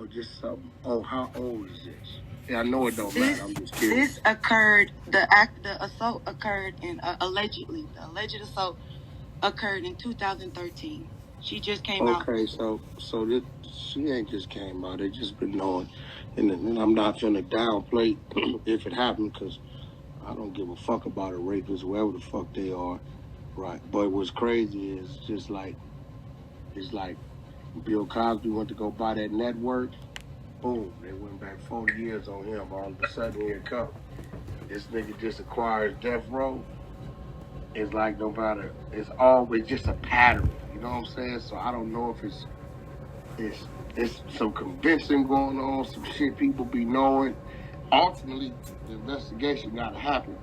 or just something? Oh, how old is this? Yeah, I know it don't matter. I'm just curious. This occurred. The assault occurred in allegedly. The alleged assault occurred in 2013. She just came out. Okay, so this, she ain't just came out. They just been knowing, and I'm not finna downplay if it happened because I don't give a fuck about a rapist, whoever the fuck they are, right? But what's crazy is just like it's like Bill Cosby went to go buy that network. Boom, they went back 40 years on him. All of a sudden, here it come. This nigga just acquires death row. It's like no matter, it's always just a pattern. You know what I'm saying? So I don't know if it's some convincing going on, some shit people be knowing. Ultimately, the investigation gotta happen.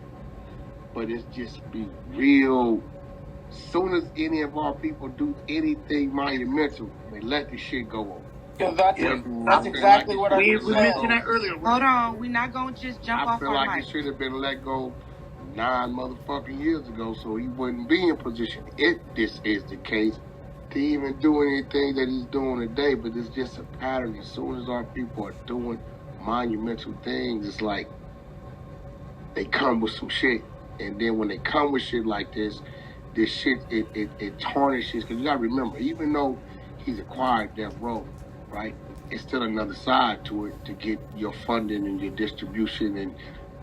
But it's just be real. Soon as any of our people do anything monumental, they let the shit go on. Because that's exactly what we mentioned that earlier. Hold on, we're not gonna just jump off our mic. I feel like it should have been let go 9 motherfucking years ago, so he wouldn't be in position, if this is the case, to even do anything that he's doing today. But it's just a pattern. As soon as our people are doing monumental things, it's like they come with some shit, and then when they come with shit like this shit it tarnishes. Because you gotta remember, even though he's acquired death row, right, it's still another side to it to get your funding and your distribution,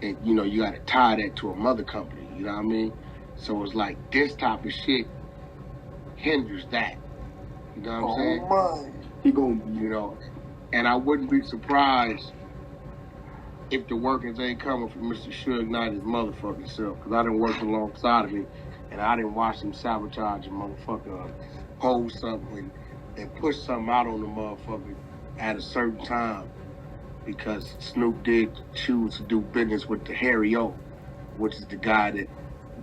and you know, you gotta tie that to a mother company, you know what I mean? So it's like this type of shit hinders that. You know what I'm saying? My. He gonna, you know, and I wouldn't be surprised if the workings ain't coming from Mr. Suge Knight his motherfucking self, because I done worked alongside of him, and I didn't watch him sabotage a motherfucker, hold something and push something out on the motherfucker at a certain time, because Snoop did choose to do business with the Harry O, which is the guy that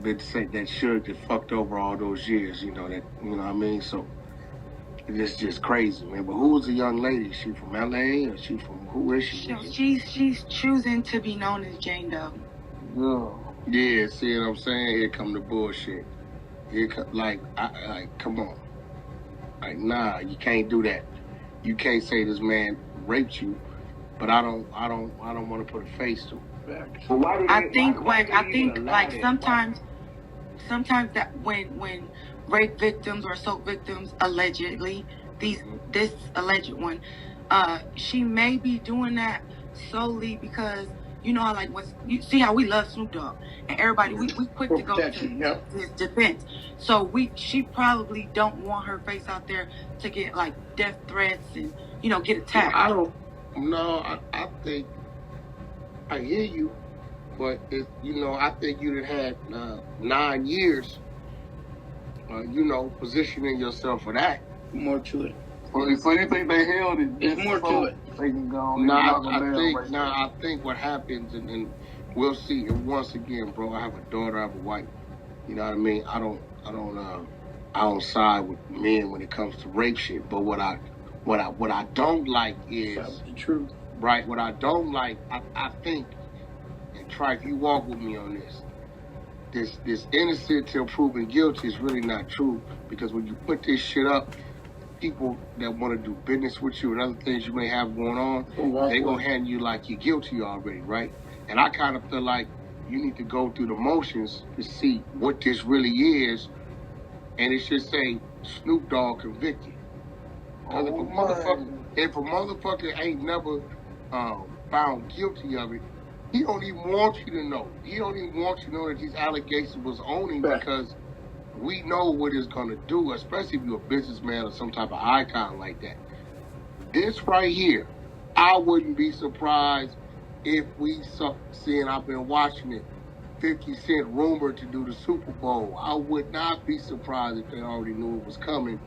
been said that Suge that fucked over all those years, you know, that, you know what I mean? So it's just crazy, man. But who is the young lady? Is she from LA or she from, who is she? She's choosing to be known as Jane Doe. Yeah, see what I'm saying? Here come the bullshit. Here come, like come on. Like, nah, you can't do that. You can't say this man raped you, but I don't want to put a face to it. So I think sometimes that when rape victims or assault victims allegedly, this alleged one, she may be doing that solely because, you know, like you see how we love Snoop Dogg, and everybody we quick to go to his defense. So she probably don't want her face out there to get like death threats and, you know, get attacked. I think I hear you, but you know, I think you'd have had 9 years, you know, positioning yourself for that. More to it. So you think they held it? There's more to it. They can go. I think what happens, and we'll see. And once again, bro, I have a daughter, I have a wife. You know what I mean? I don't side with men when it comes to rape shit. But what I don't like is that's the truth. Right. What I don't like, I think, and try if you walk with me on this. This innocent till proven guilty is really not true, because when you put this shit up, people that want to do business with you and other things you may have going on, they gonna hand you like you're guilty already, right? And I kind of feel like you need to go through the motions to see what this really is, and it should say Snoop Dogg convicted. Because if a motherfucker ain't never found guilty of it, he don't even want you to know. He don't even want you to know that these allegations was on him, because we know what it's going to do, especially if you're a businessman or some type of icon like that. This right here, I wouldn't be surprised if we seeing, I've been watching it, 50 Cent rumored to do the Super Bowl. I would not be surprised if they already knew it was coming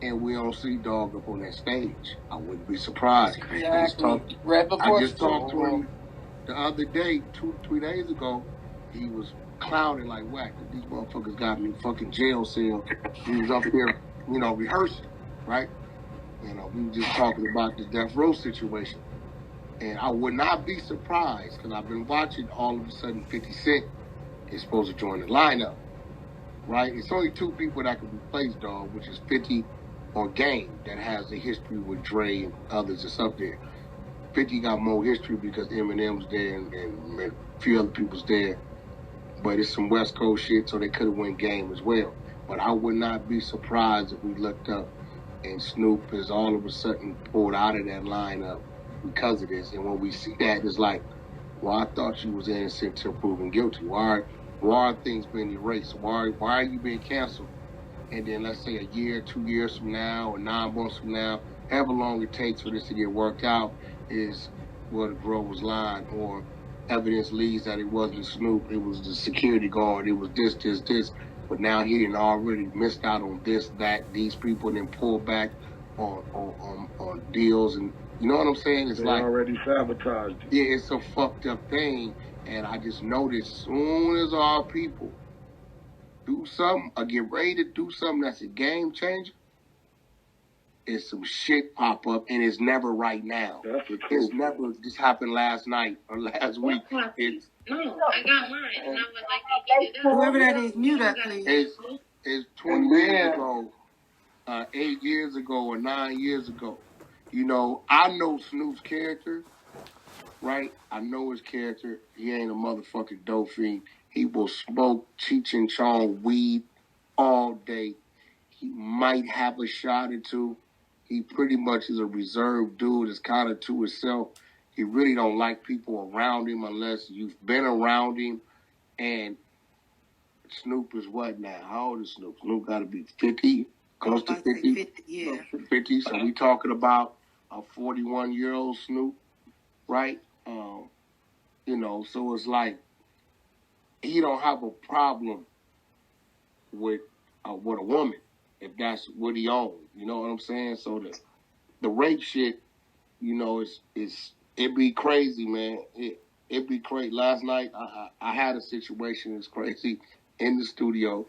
and we don't see Dogg up on that stage. I wouldn't be surprised. Exactly. I just talked to him the other day, 2-3 days ago. He was clowning like Wack. These motherfuckers got me fucking jail cell. He was up here, you know, rehearsing, right? You know, we were just talking about the death row situation. And I would not be surprised, because I've been watching, all of a sudden 50 Cent is supposed to join the lineup, right? It's only 2 people that can replace Dogg, which is 50 or Game, that has a history with Dre and others that's up there. 50 got more history because Eminem's there and a few other people's there. But it's some West Coast shit, so they could have won game as well. But I would not be surprised if we looked up and Snoop is all of a sudden pulled out of that lineup because of this. And when we see that, it's like, well, I thought you was innocent until proven guilty. Why are things being erased? Why are you being canceled? And then let's say a year, 2 years from now, or 9 months from now, however long it takes for this to get worked out, is where the girl was lying, or evidence leads that it wasn't Snoop, it was the security guard, it was this. But now he didn't already missed out on this, that, these people, and then pulled back on deals, and you know what I'm saying? It's They like already sabotaged it. yeah, it's a fucked up thing, and I just noticed soon as our people do something or get ready to do something that's a game changer, it's some shit pop up, and it's never right now. That's the truth. It's never just happened last night or last week. It's No, I got mine, and I would like to get it up. Whoever that is, mute up, please. it's 20 years ago, 8 years ago, or 9 years ago. You know, I know Snoop's character, right? I know his character. He ain't a motherfucking dope fiend. He will smoke Cheech and Chong weed all day. He might have a shot or two. He pretty much is a reserved dude. It's kind of to himself. He really don't like people around him unless you've been around him. And Snoop is what now? How old is Snoop? Snoop got to be 50, close to 50. 50, yeah. 50. So we talking about a 41-year-old Snoop, right? You know, so it's like he don't have a problem with a woman if that's what he owns. You know what I'm saying? So the rape shit, you know, it be crazy, man. It be crazy. Last night I had a situation that's crazy in the studio,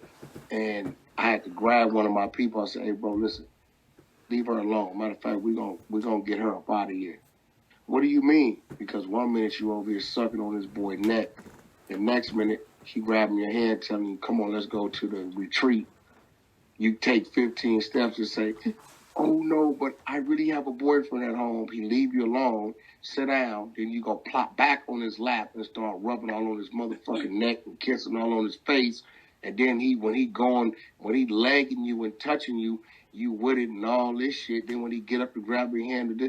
and I had to grab one of my people. I said, "Hey, bro, listen, leave her alone. Matter of fact, we're gonna get her up out of here." What do you mean? Because 1 minute you over here sucking on this boy's neck, the next minute she grabbing your hand, telling you, "Come on, let's go to the retreat." You take 15 steps and say, "Oh no, but I really have a boyfriend at home." He leave you alone, sit down, then you go plop back on his lap and start rubbing all on his motherfucking neck and kissing all on his face. And then when he legging you and touching you, you with it and all this shit. Then when he get up to grab your hand,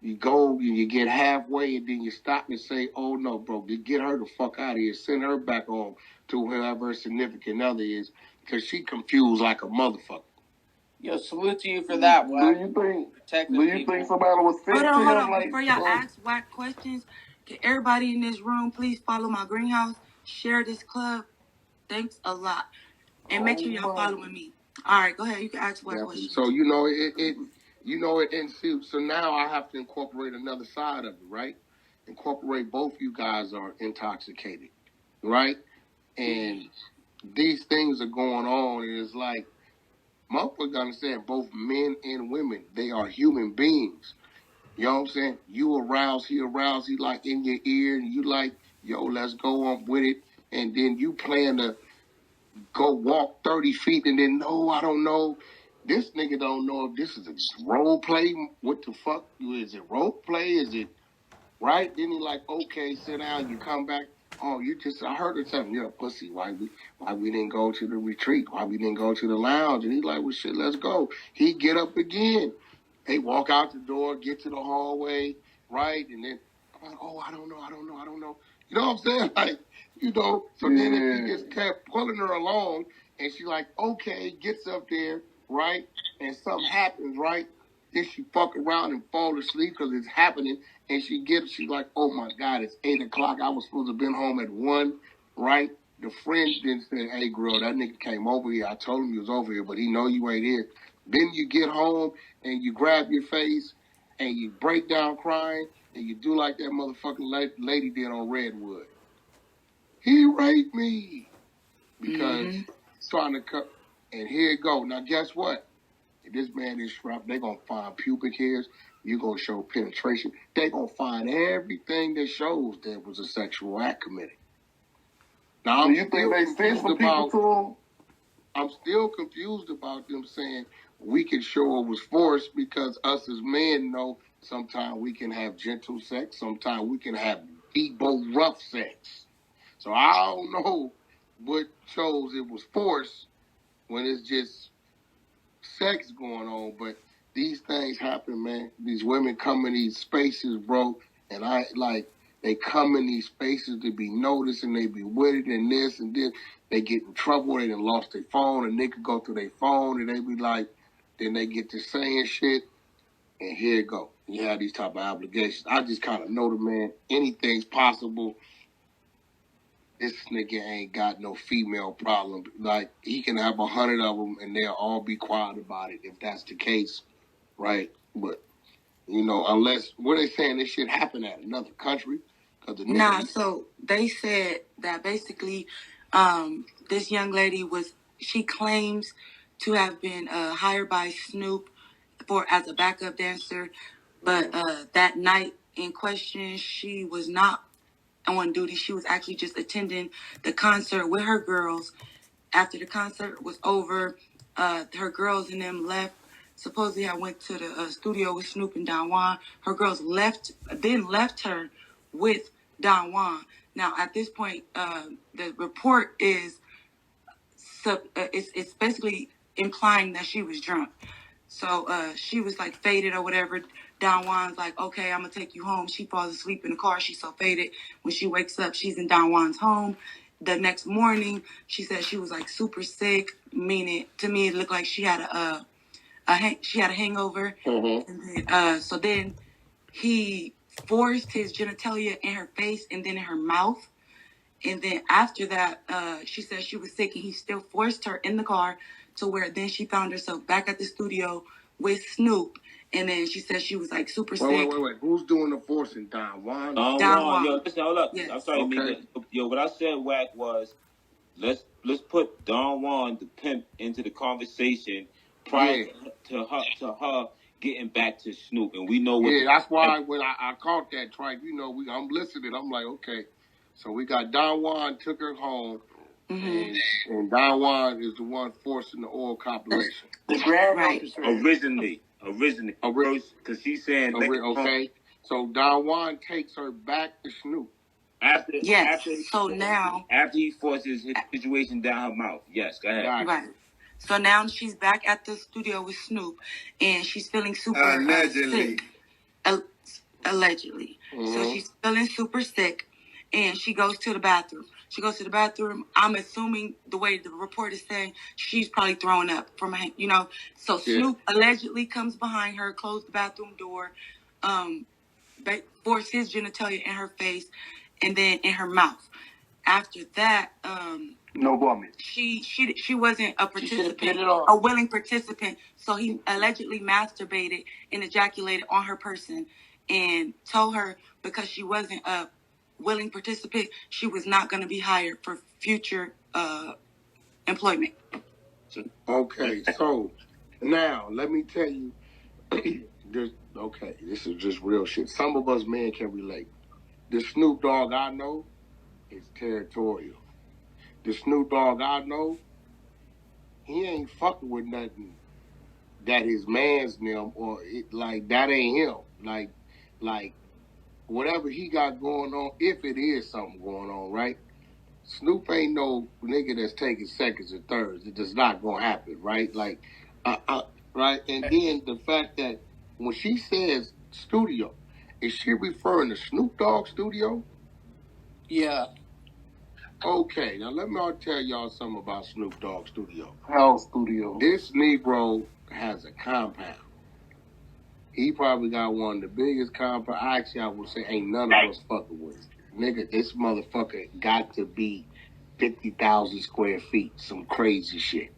you go and you get halfway and then you stop and say, "Oh no, bro, get her the fuck out of here. Send her back home to whoever her significant other is, because she confused like a motherfucker." Yo, salute to you for that, Wack. Do you Protecting think somebody was fit Hold to on. him? Like, Before y'all ask Wack questions, can everybody in this room please follow my greenhouse, share this club? Thanks a lot. And make sure y'all following me. All right, go ahead. You can ask Wack questions. So so now I have to incorporate another side of it, right? Incorporate both you guys are intoxicated, right? And these things are going on, and it's like, motherfuckers understand both men and women, they are human beings. You know what I'm saying? You arouse, he like in your ear, and you like, yo, let's go on with it. And then you plan to go walk 30 feet, and then, no, I don't know. This nigga don't know if this is a role play. What the fuck? Is it role play? Is it right? Then he like, okay, sit down. You come back. Oh, I heard her tell me, you're a pussy. Why we didn't go to the retreat? Why we didn't go to the lounge? And he like, well, shit, let's go. He get up again. They walk out the door, get to the hallway, right? And then, I'm like, oh, I don't know. You know what I'm saying? Like, you know, so then if he just kept pulling her along, and she like, okay, gets up there, right? And something happens, right? Then she fuck around and fall asleep because it's happening. And she's like, oh my God, it's 8 o'clock. I was supposed to have been home at 1, right? The friend then said, hey, girl, that nigga came over here. I told him he was over here, but he know you ain't here. Then you get home and you grab your face and you break down crying and you do like that motherfucking lady did on Redwood. He raped me because trying to cut. And here it go. Now, guess what? If this man is strapped, they're going to find pubic hairs. You're going to show penetration. They're going to find everything that shows there was a sexual act committed. Now, I'm still confused about them saying we can show it was forced because us as men know Sometimes we can have gentle sex. Sometimes we can have Debo rough sex. So I don't know what shows it was forced when it's just sex going on, but these things happen, man. These women come in these spaces, bro, and they come in these spaces to be noticed, and they be with it and this and this. They get in trouble. They done lost their phone, and they could go through their phone, and they be like, then they get to saying shit, and here it go. You have these type of obligations. I just kind of know the man. Anything's possible. This nigga ain't got no female problem. Like, he can have 100 of them, and they'll all be quiet about it if that's the case, right? But, you know, unless, what they saying, this shit happened at another country? So they said that basically this young lady she claims to have been hired by Snoop as a backup dancer, but that night in question, she was not on duty. She was actually just attending the concert with her girls. After the concert was over, her girls and them left. Supposedly, I went to the studio with Snoop and Don Juan. Her girls left her with Don Juan. Now, at this point, the report is it's basically implying that she was drunk. So she was like faded or whatever. Don Juan's like, okay, I'm going to take you home. She falls asleep in the car. She's so faded. When she wakes up, she's in Don Juan's home. The next morning, she said she was like super sick, meaning to me it looked like she had a hangover. Mm-hmm. And then, so then he forced his genitalia in her face and then in her mouth. And then after that, she said she was sick and he still forced her in the car to where then she found herself back at the studio with Snoop. And then she said she was like super sick. Wait. Who's doing the forcing? Don Juan? Don Juan. Yo, listen, hold up. Yes. I'm sorry, okay. Yo, what I said, Wack, was let's put Don Juan, the pimp, into the conversation prior to her getting back to Snoop. And we know what. Yeah, that's why when I caught that track, you know, I'm listening. I'm like, okay. So we got Don Juan took her home, mm-hmm. and Don Juan is the one forcing the oil compilation. The grand originally, because she's saying okay. So Don Juan takes her back to Snoop. After he forces his situation down her mouth. Yes, go ahead. Right. So now she's back at the studio with Snoop, and she's feeling super sick. Allegedly. Mm-hmm. So she's feeling super sick. And she goes to the bathroom. I'm assuming the way the report is saying, she's probably throwing up from So Snoop allegedly comes behind her, closed the bathroom door, forced his genitalia in her face, and then in her mouth. After that, no woman. She wasn't a participant, a willing participant. So he allegedly masturbated and ejaculated on her person, and told her because she wasn't a willing participant, she was not going to be hired for future employment. Okay, so now let me tell you, this is just real shit. Some of us men can relate. The Snoop Dogg I know is territorial. The Snoop Dogg I know, he ain't fucking with nothing that his man's them or that ain't him. Like whatever he got going on, if it is something going on, right? Snoop ain't no nigga that's taking seconds or thirds. It does not gonna happen, right? Right? And then the fact that when she says studio, is she referring to Snoop Dogg studio? Yeah. Okay, now let me tell y'all something about Snoop Dogg studio. Hell studio. This Negro has a compound. He probably got one of the biggest compounds. Actually, I would say ain't none of us fucking with it. Nigga, this motherfucker got to be 50,000 square feet. Some crazy shit.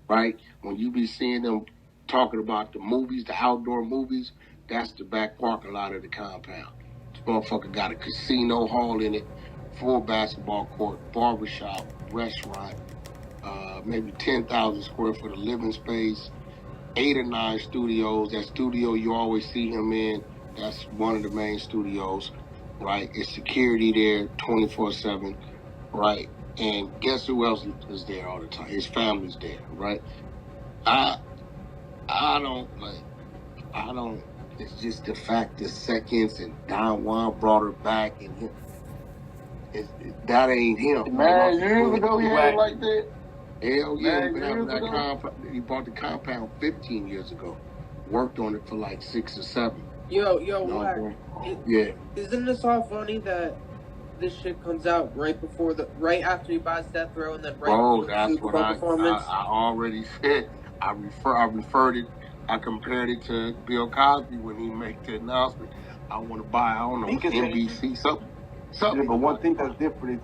Right? When you be seeing them talking about the movies, the outdoor movies, that's the back parking lot of the compound. This motherfucker got a casino hall in it, full basketball court, barbershop, restaurant, maybe 10,000 square foot of living space, 8 or 9 studios. That studio you always see him in, that's one of the main studios, right? It's security there 24/7, right? And guess who else is there all the time? His family's there, right? It's just the fact the seconds and Don Juan brought her back and him. That ain't him. Man, years ago he ain't like that. Hell yeah, Man, he bought the compound 15 years ago. Worked on it for like 6 or 7. Yo, No, Wack. yeah. Isn't this all funny that this shit comes out right after he buys Death Row and then right Bro, before the that's Super what Bowl I performance? already said. I referred it. I compared it to Bill Cosby when he made the announcement. I want to buy, I don't know, NBC, something. Yeah, but one thing that's different is